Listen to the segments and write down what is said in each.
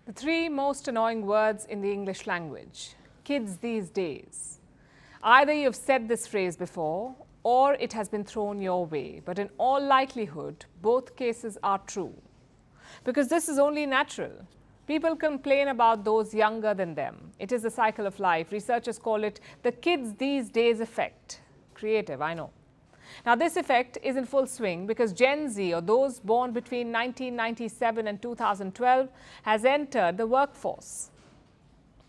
The three most annoying words in the English language. Kids these days. Either you've said this phrase before or it has been thrown your way, but in all likelihood, both cases are true. Because this is only natural. People complain about those younger than them. It is a cycle of life. Researchers call it the kids these days effect. Creative, I know. Now, this effect is in full swing because Gen Z, or those born between 1997 and 2012, has entered the workforce.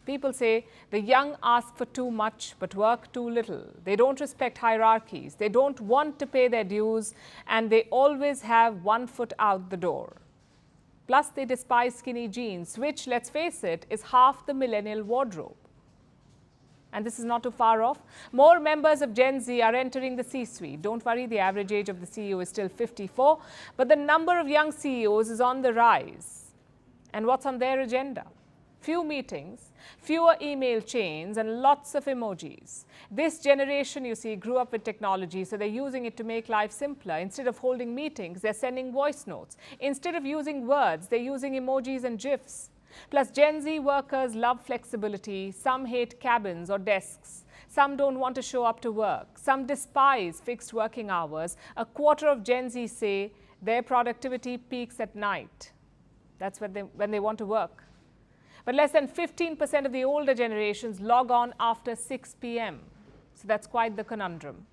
People say the young ask for too much but work too little. They don't respect hierarchies. They don't want to pay their dues, and they always have one foot out the door. Plus, they despise skinny jeans, which, let's face it, is half the millennial wardrobe. And this is not too far off. More members of Gen Z are entering the C-suite. Don't worry, the average age of the CEO is still 54, but the number of young CEOs is on the rise. And what's on their agenda? Few meetings, fewer email chains, and lots of emojis. This generation, you see, grew up with technology, so they're using it to make life simpler. Instead of holding meetings, they're sending voice notes. Instead of using words, they're using emojis and GIFs. Plus, Gen Z workers love flexibility. Some hate cabins or desks. Some don't want to show up to work. Some despise fixed working hours. A quarter of Gen Z say their productivity peaks at night. That's when they want to work. But less than 15% of the older generations log on after 6 p.m. So that's quite the conundrum.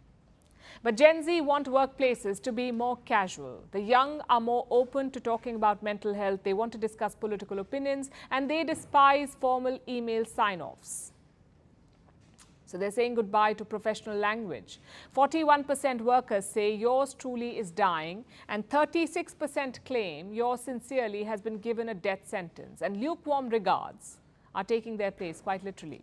But Gen Z want workplaces to be more casual. The young are more open to talking about mental health. They want to discuss political opinions, and they despise formal email sign-offs. So they're saying goodbye to professional language. 41% workers say yours truly is dying, and 36% claim yours sincerely has been given a death sentence. And lukewarm regards are taking their place, quite literally.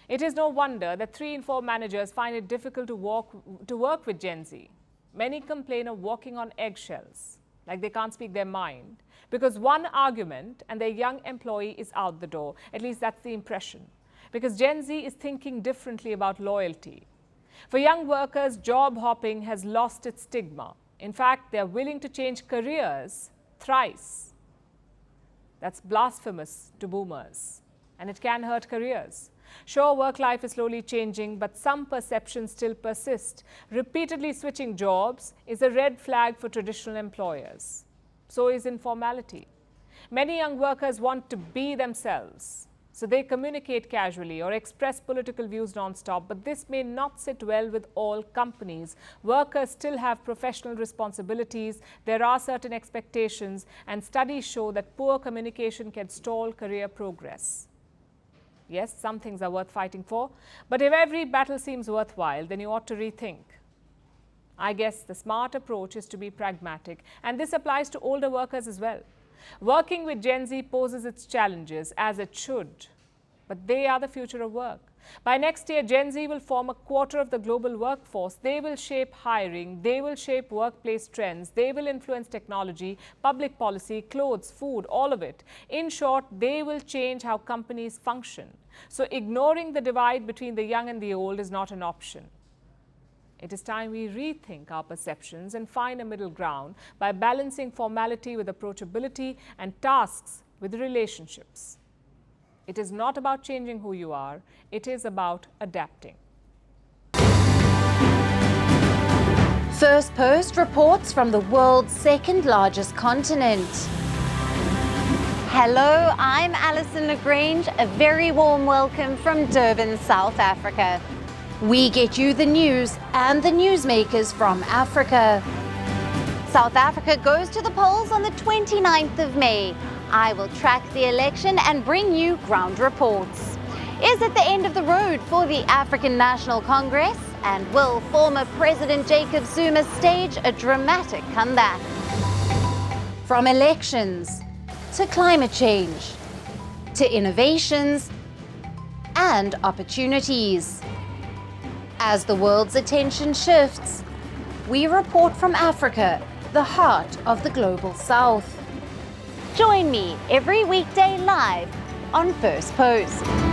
It is no wonder that 3 in 4 managers find it difficult to work with Gen Z. Many complain of walking on eggshells, like they can't speak their mind, because one argument and their young employee is out the door. At least that's the impression. Because Gen Z is thinking differently about loyalty. For young workers, job hopping has lost its stigma. In fact, they are willing to change careers thrice. That's blasphemous to boomers, and it can hurt careers. Sure, work life is slowly changing, but some perceptions still persist. Repeatedly switching jobs is a red flag for traditional employers. So is informality. Many young workers want to be themselves, so they communicate casually or express political views non-stop, but this may not sit well with all companies. Workers still have professional responsibilities, there are certain expectations, and studies show that poor communication can stall career progress. Yes, some things are worth fighting for, but if every battle seems worthwhile, then you ought to rethink. I guess the smart approach is to be pragmatic, and this applies to older workers as well. Working with Gen Z poses its challenges, as it should, but they are the future of work. By next year, Gen Z will form a quarter of the global workforce. They will shape hiring, they will shape workplace trends, they will influence technology, public policy, clothes, food, all of it. In short, they will change how companies function. So ignoring the divide between the young and the old is not an option. It is time we rethink our perceptions and find a middle ground by balancing formality with approachability and tasks with relationships. It is not about changing who you are, it is about adapting. Firstpost reports from the world's second largest continent. Hello, I'm Alison Lagrange. A very warm welcome from Durban, South Africa. We get you the news and the newsmakers from Africa. South Africa goes to the polls on the 29th of May. I will track the election and bring you ground reports. Is it the end of the road for the African National Congress? And will former President Jacob Zuma stage a dramatic comeback? From elections to climate change to innovations and opportunities. As the world's attention shifts, we report from Africa, the heart of the global south. Join me every weekday live on Firstpost.